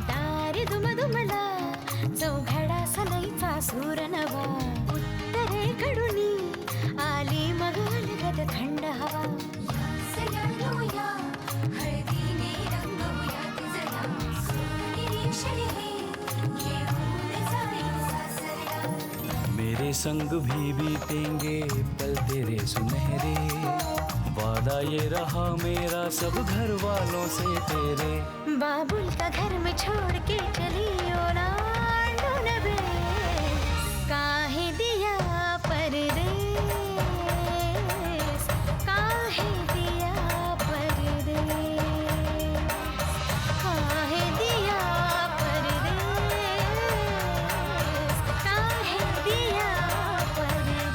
दारी दुमदुमला चौघडा सलईचा सूर नवा उत्तरेकडून आली मग अलगद थंड हवा सगळ्या हळदीने रंगवूया तिजला सोनेरी क्षणी घेऊन जाईल सासरला मेरे संग भी बीतेंगे पल तेरे सुनहरे, वादा ये रहा मेरा सब घर वालों से तेरे। बाबुल का घर में छोड़ के चली ओलांडून बे काहे दिया परदेस काहे दिया परदेस काहे दिया परदेस काहे दिया परदेस।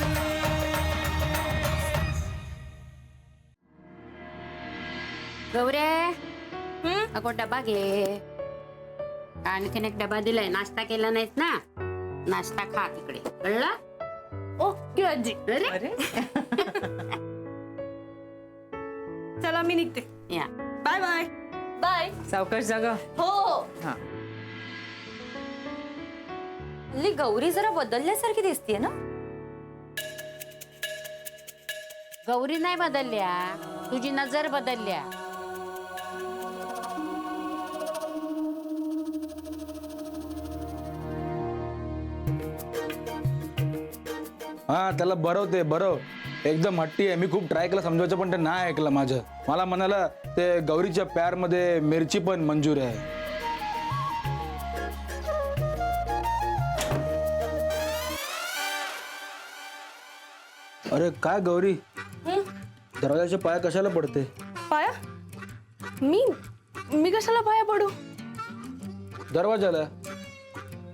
गौऱ्या अगो डबा घे आणि तिने एक डबा दिलाय. नाश्ता केला नाहीस ना, नाश्ता खा तिकडे, कळलं? ओके आजी. अरे चला मी निघते. या बाय बाय. बाय. सावकाश जागा. हो. हा. हल्ली गौरी जरा बदलल्यासारखी दिसतीये ना. गौरी नाही बदलल्या, तुझी नजर बदलल्या. हा त्याला बरवते बरव, एकदम हट्टी आहे. मी खूप ट्राय केलं समजायचं पण ते नाही ऐकलं माझं. मला म्हणाला ते गौरीच्या प्यार मध्ये मिरची पण मंजूर आहे. अरे काय गौरी, दरवाजाच्या पाया कशाला पडते? पाया? मी कशाला पाया पडू? दरवाजाला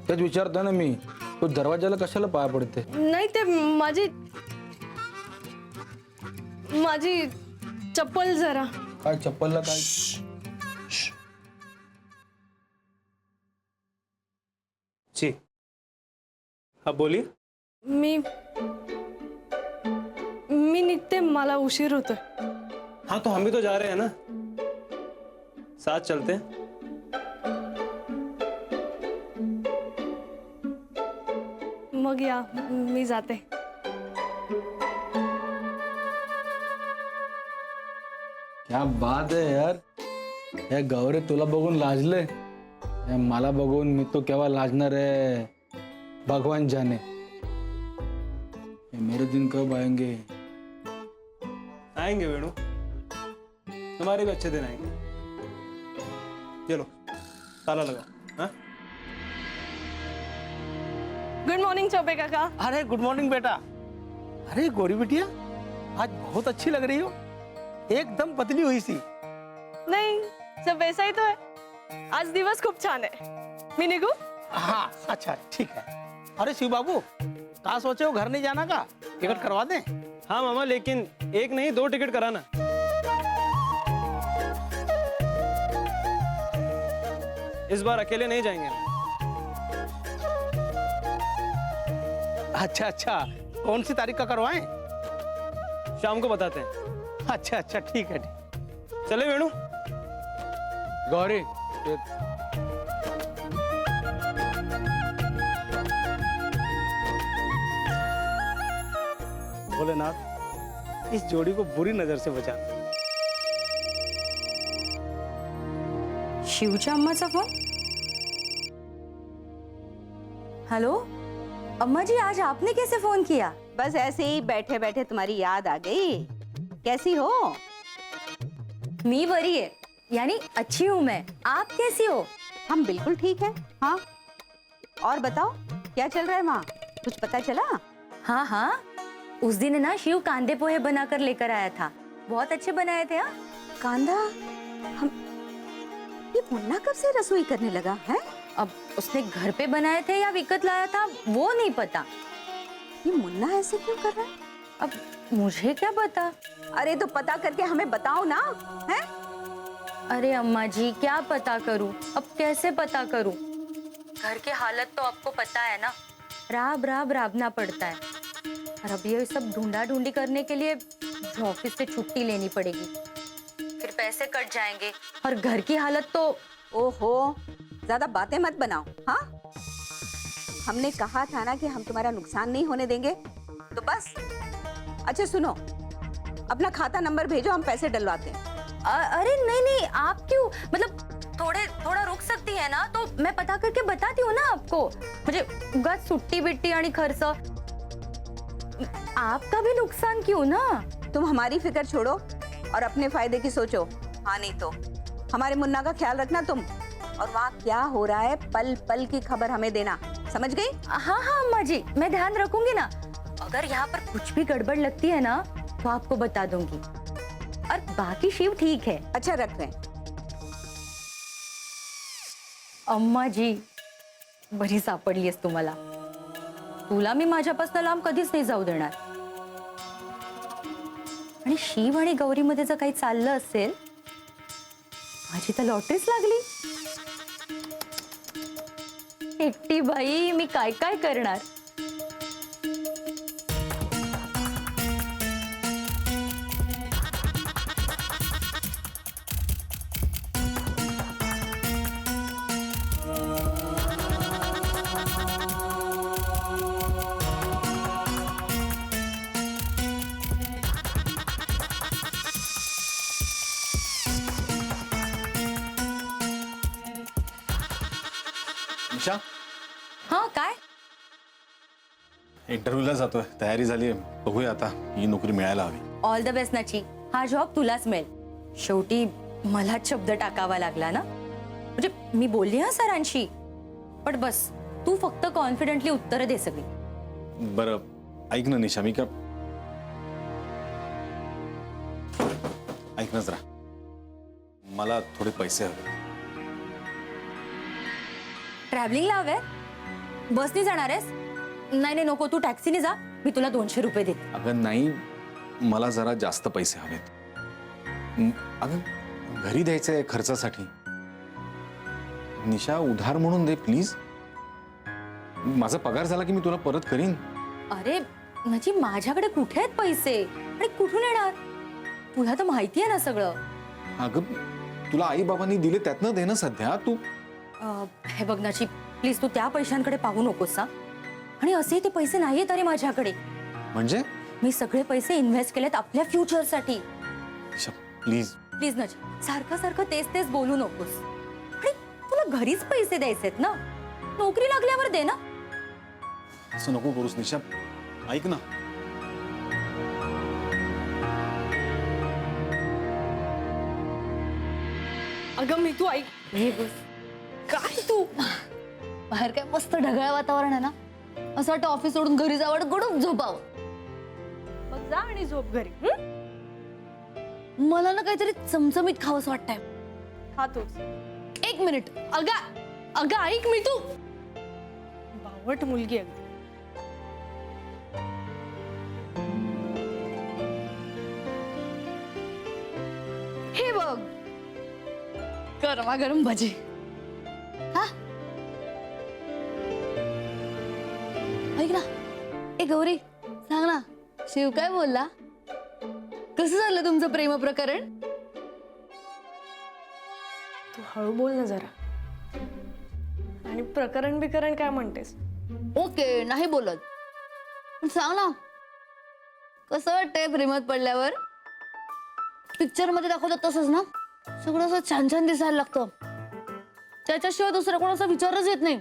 तेच विचारतो ना मी, तू दरवाजाला कशाला पाया पडते? नाही ते माझी चप्पल जरा. काय चप्पलला काय? जी हाँ बोलिए. मी निघते, मला उशीर होतोय. हाँ तो हम भी तो जा रहे हैं ना, साथ चलते हैं. मग या, मी जाते. क्या बात है यार, या गौरी तुला बघून लाजले, या मला बघून मी तो केव्हा लाजणार है भगवान जाने. ये मेरे दिन कब आएंगे? आएंगे वेणु, तुम्हारे भी अच्छे दिन आएंगे. चलो ताला लगाओ. हाँ गुड मॉर्निंग चौबे काका. अरे गुड मॉर्निंग बेटा. अरे गौरी बिटिया, आज बहुत अच्छी लग रही हो, एकदम पतली हुई सी. नहीं, सब वैसा ही तो है. आज दिवस खूप छान है. मी निघू? हाँ अच्छा ठीक है. अरे शिव बाबू, कहाँ सोचे हो, घर नहीं जाना का? टिकट करवा दें? हाँ मामा, लेकिन एक नहीं 2 टिकट कराना. इस बार अकेले नहीं जाएंगे. अच्छा अच्छा, कौन सी तारीख का करवाएं? शाम को बताते हैं. अच्छा अच्छा ठीक है ठीक. चले वेणु. गौरी भोलेनाथ, इस जोड़ी को बुरी नजर से बचा. शिवच्या अम्माचा फोन. हेलो अम्मा जी, आज आपने कैसे फोन किया? बस ऐसे ही बैठे बैठे तुम्हारी याद आ गई. कैसी हो? मी बरी है, यानी अच्छी हूँ मैं. आप कैसी हो? हम बिल्कुल ठीक है. हाँ और बताओ, क्या चल रहा है वहाँ? कुछ पता चला? हाँ हाँ, उस दिन ना शिव कांदे पोहे बनाकर लेकर आया था. बहुत अच्छे बनाए थे. हाँ कांदा? हम ये मुन्ना कब से रसोई करने लगा है? अब उसने घर पे बनाए थे या विकत लाया था वो नहीं पता. ये मुन्ना ऐसे क्यों कर रहा है? अब मुझे क्या पता. अरे तो पता करके हमें बताओ ना. है? अरे अम्मा जी, क्या पता करूं, अब कैसे पता करूं. घर की हालत तो आपको पता है ना, राब राब राबना पड़ता है. और अब ये सब ढूंढा ढूंढी करने के लिए ऑफिस से छुट्टी लेनी पड़ेगी, फिर पैसे कट जाएंगे और घर की हालत तो. ओहो, ज्यादा बातें मत बनाओ। हाँ, हमने कहा था ना कि हम तुम्हारा नुकसान नहीं होने देंगे, तो बस। अच्छा सुनो, अपना खाता नंबर भेजो, हम पैसे डलवाते हैं। अरे नहीं नहीं, आप क्यों, मतलब थोड़ा रुक सकती है ना, तो मैं पता करके बताती हूँ ना आपको। मुझे उगाच सुट्टी बिट्टी आणि खर्च, आपका भी नुकसान क्यों ना। तुम हमारी फिक्र छोड़ो और अपने फायदे की सोचो। हाँ नहीं तो हमारे मुन्ना का ख्याल रखना तुम, और वहाँ क्या हो रहा है पल पल की खबर हमें देना, समझ गई? हाँ हाँ अम्मा जी, मैं ध्यान रखूंगी ना। अगर यहाँ पर कुछ भी गड़बड़ लगती है ना तो आपको बता दूंगी। और बाकी शिव ठीक है। अच्छा, रख रहे हैं। अम्मा जी, बरी सापडलीस तुम्हाला। तुला मी माझ्यापासून लांब कधीच नाही जाऊ देणार। आणि शिव आणि गौरीमध्ये जर काही चाललं असेल, माझी तर लॉटरीच लागली। एकटी बाई मी काय काय करणार। निशा, हाँ काय? इंटरव्ह्यूला जातोय, तयारी झाली, बघूया आता ही नोकरी मिळायला हवी। ऑल द बेस्ट नाची, हा जॉब तुलाच मिळेल। शेवटी मलाच शब्द टाकावा लागला ना। म्हणजे मी बोलली हा सरांशी, पण बस तू फक्त कॉन्फिडेंटली उत्तर दे सगळी। बरं ऐक ना निशा, मी का ऐक ना जरा, मला थोडे पैसे हवे। ट्रॅव्हलिंगला हवे? बसनी जाणार आहेस? नाही नाही नको, तू टॅक्सीने जा, मी तुला 200 रुपये देते। अगं नाही, मला जरा जास्त पैसे हवेत। अगं घरी द्यायचंय खर्चासाठी। निशा उधार म्हणून दे प्लीज, माझा पगार झाला की मी तुला परत करीन। अरे नची, माझ्याकडे कुठे आहेत पैसे आणि कुठून येणार? तुला तर माहिती आहे ना सगळं। अगं तुला आई बाबांनी दिले त्यातनं दे ना सध्या तू। हे बघ नाची, प्लीज तू त्या पैशांकडे पाहू नकोस हा। आणि असे ते पैसे नाहीयेत अरे माझ्याकडे। म्हणजे मी सगळे पैसे इन्व्हेस्ट केलेत आपल्या फ्युचरसाठी। प्लीज प्लीज नची, सारखं सारखं तेच तेच बोलू नकोस। आणि तुला घरीच पैसे द्यायचेत ना, नोकरी लागल्यावर दे ना। असं नको करूस निशा, ऐक ना। अगं मी, तू ऐक। काय तू? बाहेर काय मस्त ढगाळ वातावरण आहे ना, असं वाटतं ऑफिस सोडून घरी जावं, गडून झोपावं। मग जा आणि झोप घरी। मला ना काहीतरी चमचमीत खावंसं वाटतंय। खा तूच। 1 मिनिट, अगं ऐक मी, तू बावट मुलगी अगदी। हे बघ, गरमागरम भजी। हा ऐक ना, ए गौरी, सांग ना, शिव काय बोलला? कसं झालं तुमचं प्रेम प्रकरण? तू हळू बोल ना जरा। आणि प्रकरण बिकरण काय म्हणतेस? ओके, नाही बोलत, पण सांग ना, कसं वाटतंय प्रेमात पडल्यावर? पिक्चर मध्ये दाखवतात तसंच ना, सगळं असं छान छान दिसायला लागतं, त्याच्याशिवाय दुसरा कोणाचा विचारच येत नाही,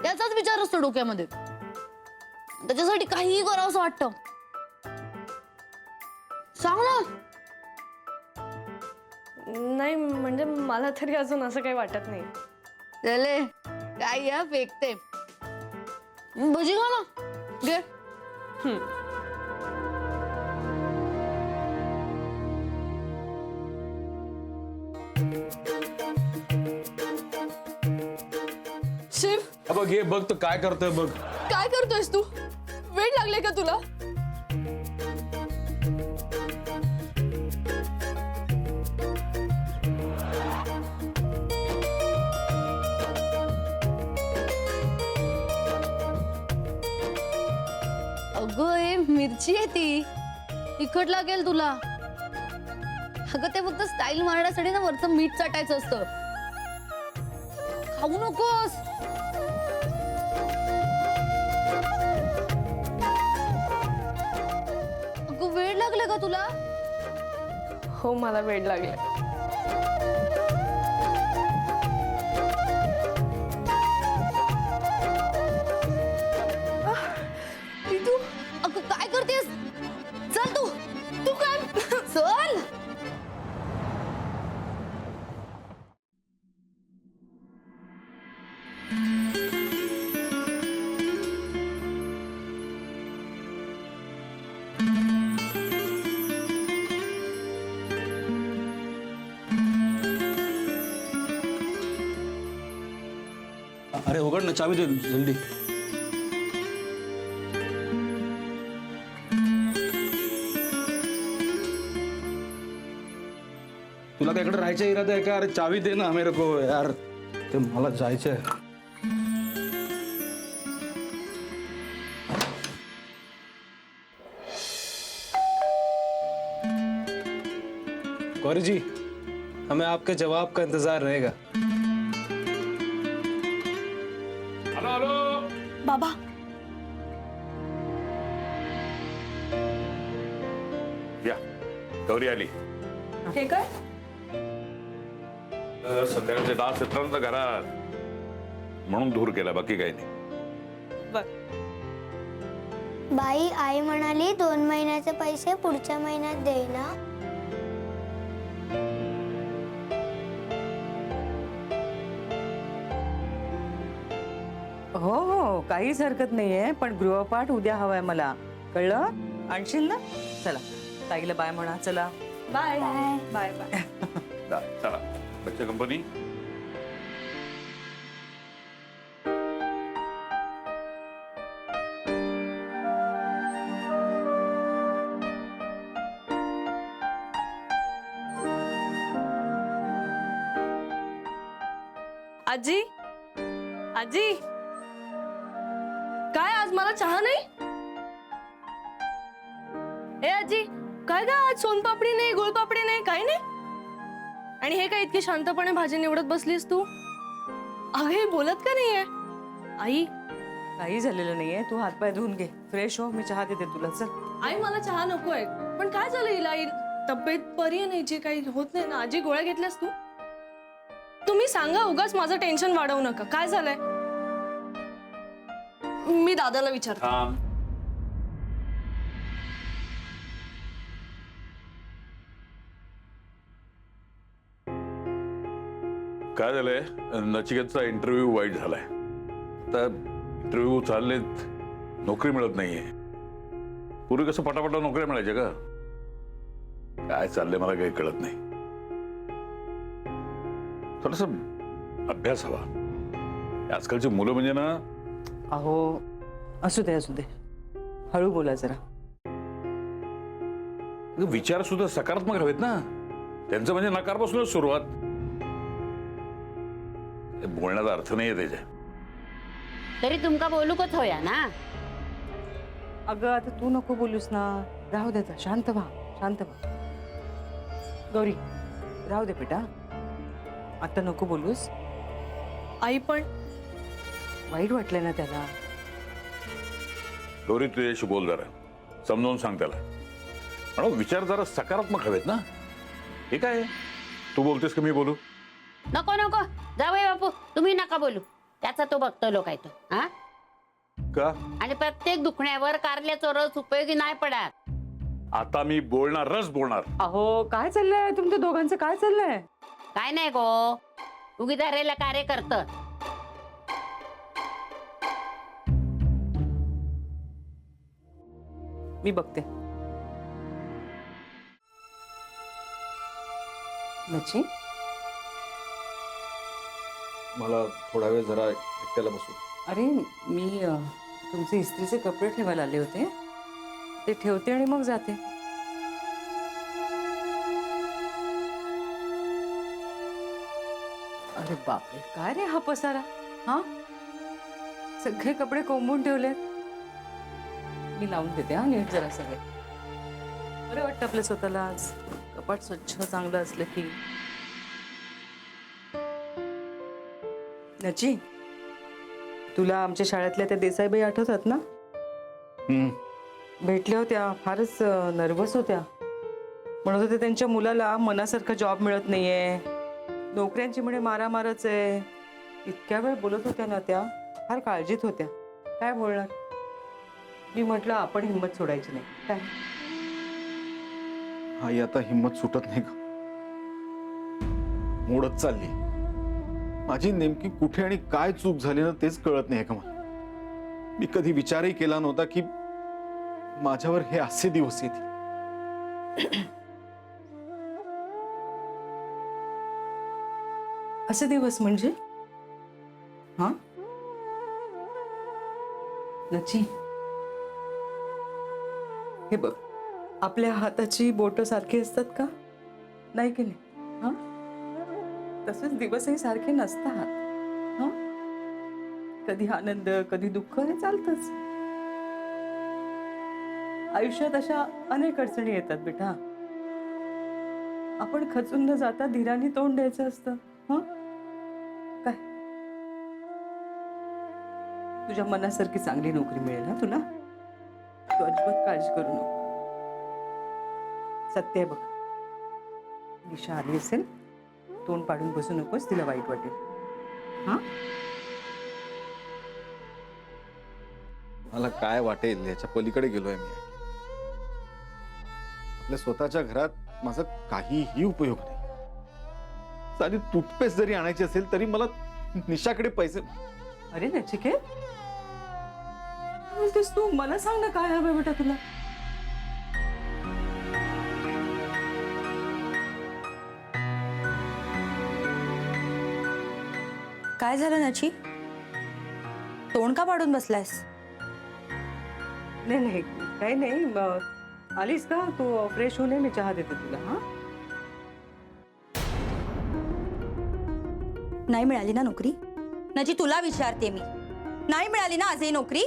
त्याचाच विचार असतो डोक्यामध्ये, त्याच्यासाठी काहीही करावं असं वाटतं। सांग ना। नाही म्हणजे मला तरी अजून असं काही वाटत नाही। चले, काय या फेकते, भजी खा ना, घे। शिव, बघ हे बघ, तर काय करतोय बघ। काय करतोयस तू? वेळ लागले का तुला? अगं हे मिरची आहे ती, तिखट लागेल तुला। अगं ते फक्त स्टाईल मारण्यासाठी ना वरचं मीठ चाटायचं असतं। खाऊ नकोस. अगं वेळ लागला का तुला? हो मला वेळ लागले. तू अगं काय करतेस? चल तू. तू काय? चल. अरे उघड ना, चावी दे जल्दी. तुला काय इकडे राहायचा इरादा आहे का? अरे चावी दे ना मेरे को यार, ते मला जायचंय. गौरी जी, हमें आपके जवाब का इंतजार रहेगा. बाबा या गौरी आली. हे काय? संध्याकाळचे डास येतात ना घरात, म्हणून धूर केला, बाकी काही नाही. बाई आई म्हणाली 2 महिन्याचे पैसे पुढच्या महिन्यात देईना. हो हो काहीच हरकत नाहीये, पण गृहपाठ उद्या हवाय मला, कळलं? आणशील ना? चला ताईला बाय म्हणा. चला बाय बाय बाय. चला बच्चे कंपनी. आजी आजी काय आज मला चहा नाही? ए आजी काय ग आज सोनपापडी नाही, गुळपापडी नाही, काही नाही? आणि हे काय इतकी शांतपणे भाजी निवडत बसलीस तू? अगं हे बोलत का नाहीये? आई काही झालेलं नाहीये, तू हातपाय धुवून घे, फ्रेश हो, मी चहा देते तुला. चल. आई मला चहा नकोय, पण काय झालं हिला? तब्येत बरी आहे, नाही जे काही होत नाही ना. आजी गोळ्या घेतल्यास तू? तुम्ही सांगा, उगाच माझं टेन्शन वाढवू नका. काय झालंय? मी दादाला विचारते. काय झालंय, नचिकेतचा इंटरव्ह्यू वाईट झालाय. आता इंटरव्ह्यू चाललेत, नोकरी मिळत नाहीये. पूर्वी कसं पटापटा नोकऱ्या मिळायच्या का? काय चाललंय मला काही कळत नाही. थोडस अभ्यास हवा. आजकालची मुलं म्हणजे ना. अहो असू दे असू दे, हळू बोला जरा. विचार सुद्धा सकारात्मक हवेत ना. त्यांचं म्हणजे नकारपासूनच सुरुवात. बोलण्याचा अर्थ नाहीये त्याच्या. तरी तुमका बोलू कच होया ना. अगं आता तू नको बोलूस ना, राहू दे, शांत व्हा, शांत व्हा. गौरी राहू दे बेटा, आता नको बोलूस. आई पण वाईट वाटलंय ना त्याला. गौरी तुझ्याशी बोल जरा, समजावून सांग त्याला. म्हणून विचार जरा सकारात्मक हवेत ना. हे काय तू बोलतेस का मी बोलू? नको नको जावई बापू, तुम्ही नका बोलू. त्याचा तो बघतो लोक आहे तो. हा का? आणि प्रत्येक दुखण्यावर कारल्याचा रस उपयोगी नाही पडत. आता मी बोलणारच बोलणार. अहो काय चाललंय तुमच्या दोघांचं? काय चाललंय? काय नाही गो, उगीदारेला कार्य करत. मी बघते. नची मला थोडा वेळ जरा एकट्याला बसू. अरे मी तुमचे इस्त्रीचे कपडे ठेवायला आले होते, ते ठेवते आणि मग जाते. अरे बापरे, काय रे हा पसारा? हा सगळे कपडे कोंबून ठेवलेत. मी लावून देते हा नीट जरा सगळे. बरं वाटतं आपलं स्वतःला आज. कपाट स्वच्छ चांगलं असलं की. नची तुला आमच्या शाळेतल्या त्या देसाईबाई आठवतात ना? भेटल्या होत्या, फारच नर्वस होत्या. म्हणत होते त्यांच्या मुलाला मनासारखा जॉब मिळत नाहीये, नोकऱ्यांची म्हणे मारामारच आहे. इतक्या वेळ बोलत होत्या ना त्या, फार काळजीत होत्या. काय बोलणार? मी म्हटलं आपण हिंमत सोडायची नाही. काय आई आता हिंमत सुटत नाही का? मोडत चालली. माझी नेमकी कुठे आणि काय चूक झाली ना तेच कळत नाही का मला. मी कधी विचारही केला नव्हता की माझ्यावर हे असे दिवस येतील. असे दिवस म्हणजे? हा नची, हे बघ, आपल्या हाताची बोट सारखी असतात का? नाही की नाही? हा, तसेच दिवसही सारखे नसतात. हा, कधी आनंद, कधी दुःख, हे चालतच. आयुष्यात अशा अनेक अडचणी येतात बेटा. आपण खचून न जाता धीराने तोंड द्यायचं असतं. हा, काय तुझ्या मनासारखी चांगली नोकरी मिळेल ना तुला. तू अजिबात काळजी करू नको. सत्य आहे बघ, दिशा आली असेल, तोंड पाडून बसू नकोस, तिला वाईट वाटेल. हा, मला काय वाटेल याच्या पलीकडे गेलोय मी. आपल्या स्वतःच्या घरात माझा काहीही उपयोग नाही. साधी टूथपेस्ट जरी आणायची असेल तरी मला निशाकडे पैसे. अरे नचिकेत, काय बोलतेस तू? मला सांग ना काय हवं बेटा तुला. काय झालं नची? तोंड का पाडून बसलायस? नाही नाही, काही नाही. आलीस का तू? फ्रेश होऊन ये, मी चहा देते तुला. हा, नाही मिळाली ना नोकरी? नची तुला विचारते मी, नाही मिळाली ना आजही नोकरी?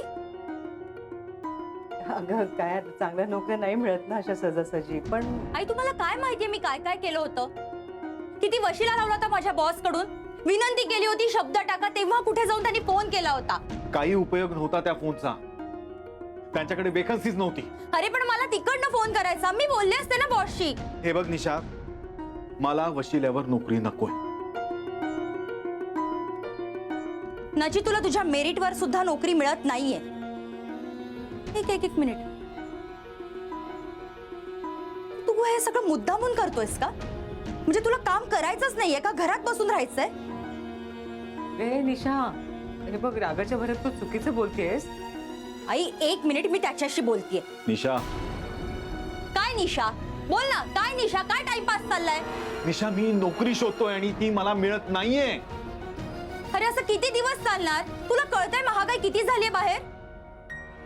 अगं काय आता चांगल्या नोकऱ्या नाही मिळत ना अशा सहजासहजी. पण आई तुम्हाला काय माहितीये मी काय काय केलं होतं? किती वशिला लावला होता माझ्या बॉस कडून, विनंती केली होती शब्द टाका, तेव्हा कुठे जाऊन त्यांनी फोन केला होता. काही उपयोग नव्हता त्या फोनचा. त्यांच्याकडे वेकन्सीच नव्हती. अरे पण मला तिकडनं फोन करायचा, मी बोलले असते ना बॉसशी. हे बघ निशा, मला वशिल्यावर नोकरी नकोय. नची तुला तुझ्या मेरिटवर सुद्धा नोकरी मिळत नाहीये. एक मिनिट, तू हे सगळं मुद्दामून करतोयस का? म्हणजे तुला काम करायचंच नाहीये का? घरात बसून राहायचंय? ए निशा, हे बघ, रागाच्या भरात तू चुकीचं बोलतेस. आई एक मिनिट, मी त्याच्याशी बोलतेय. निशा, काय निशा? बोल ना, काय निशा? काय टाइमपास चाललाय? निशा, मी नोकरी शोधतोय आणि ती मला मिळत नाहीये. अरे असं किती दिवस चालणार? तुला कळतंय महागाई किती झालीये बाहेर?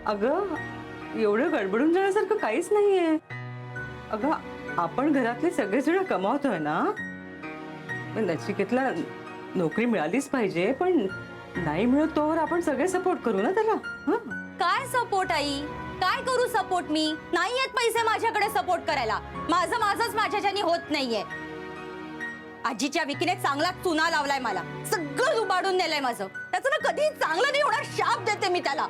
अगं एवढं गडबडून जाण्यासारखं काहीच नाहीये. अगं आपण घरातले सगळेजण कमावतोय ना. नचिकेतला नोकरी मिळालीच पाहिजे, पण नाही मिळत तोवर आपण सगळे सपोर्ट करू ना त्याला. काय सपोर्ट आई? काय करू सपोर्ट मी? नाही येत पैसे माझ्याकडे सपोर्ट करायला. माझंच माझ्याच्यानी होत नाहीये. आजीच्या विकीने चांगला चुना लावलाय मला, सगळं उबाडून नेलंय माझं. त्याचं ना कधी चांगलं नाही होणार, शाप देते मी त्याला.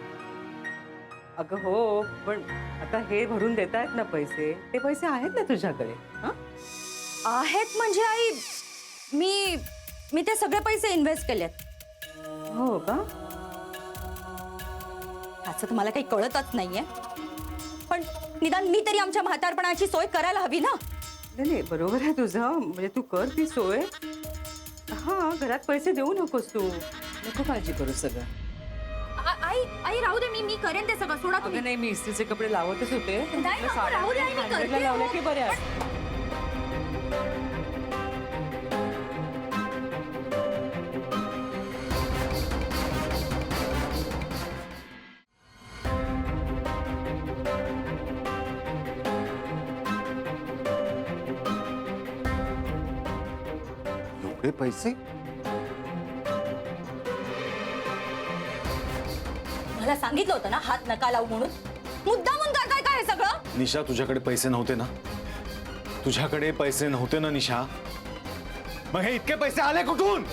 अगं हो, पण आता हे भरून देता येत ना पैसे, ते पैसे आहेत ना तुझ्याकडे? आहेत म्हणजे आई, मी ते सगळे पैसे इन्व्हेस्ट केलेत. हो का? त्याचं तर मला काही कळतच नाहीये, पण निदान मी तरी आमच्या म्हातारपणाची सोय करायला हवी ना. नाही बरोबर आहे तुझं, म्हणजे तू कर ती सोय. हा, घरात पैसे देऊ नकोस तू, नको काळजी करू. सगळं आई राहू दे, मी करेन ते सगळं. सोडा तुम्ही. नाही, मी इस्त्रीचे कपडे लावतच होते. राहू दे, मी करते. लावले की बऱ्या. एवढे पैसे? मला सांगितलं होतं ना हात नका लावू म्हणून. मुद्दामून करताय का हे सगळं? निशा, तुझ्याकडे पैसे नव्हते ना? तुझ्याकडे पैसे नव्हते ना निशा? मग हे इतके पैसे आले कुठून?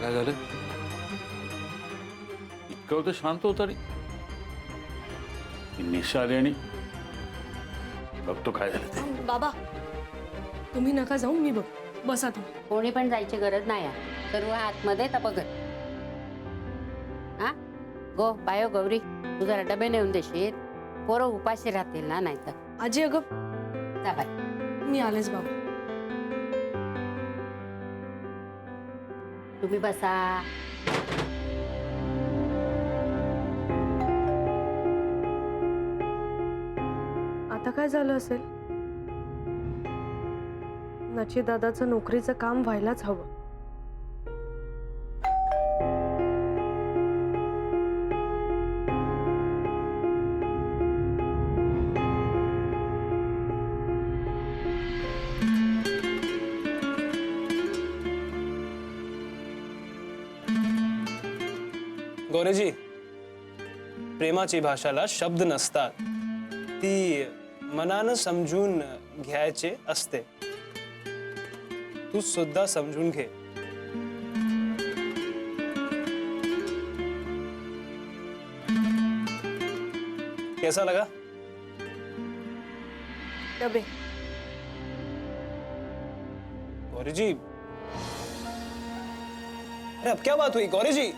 काय झालं? इतकं होतं शांत होता आणि निशा आली आणि बघतो काय झालं ते. बाबा तुम्ही नका जाऊ, मी बघ. बसा तुम्ही. कोणी पण जायची गरज नाही आहे. सर्व आतमध्ये तपगत. हा गो बायो गौरी, तू जरा डबे नेऊन देशील. पोरं उपाशी राहतील ना, नाही तर. आजी अगं जा बाय. मी आलेच बाबा. तुम्ही बसा. आता काय झालं असेल? नची दादाचं नोकरीचं काम व्हायलाच हवं. गौरीजी, प्रेमाची भाषाला शब्द नसतात, ती मनानं समजून घ्यायचे असते. तू सुद्धा समजून घे. कैसा लगा? डबे. गौरीजी, अरे अब क्या बात हुई गौरीजी?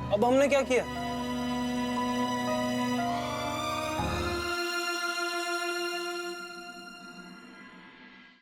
अब हमने क्या किया?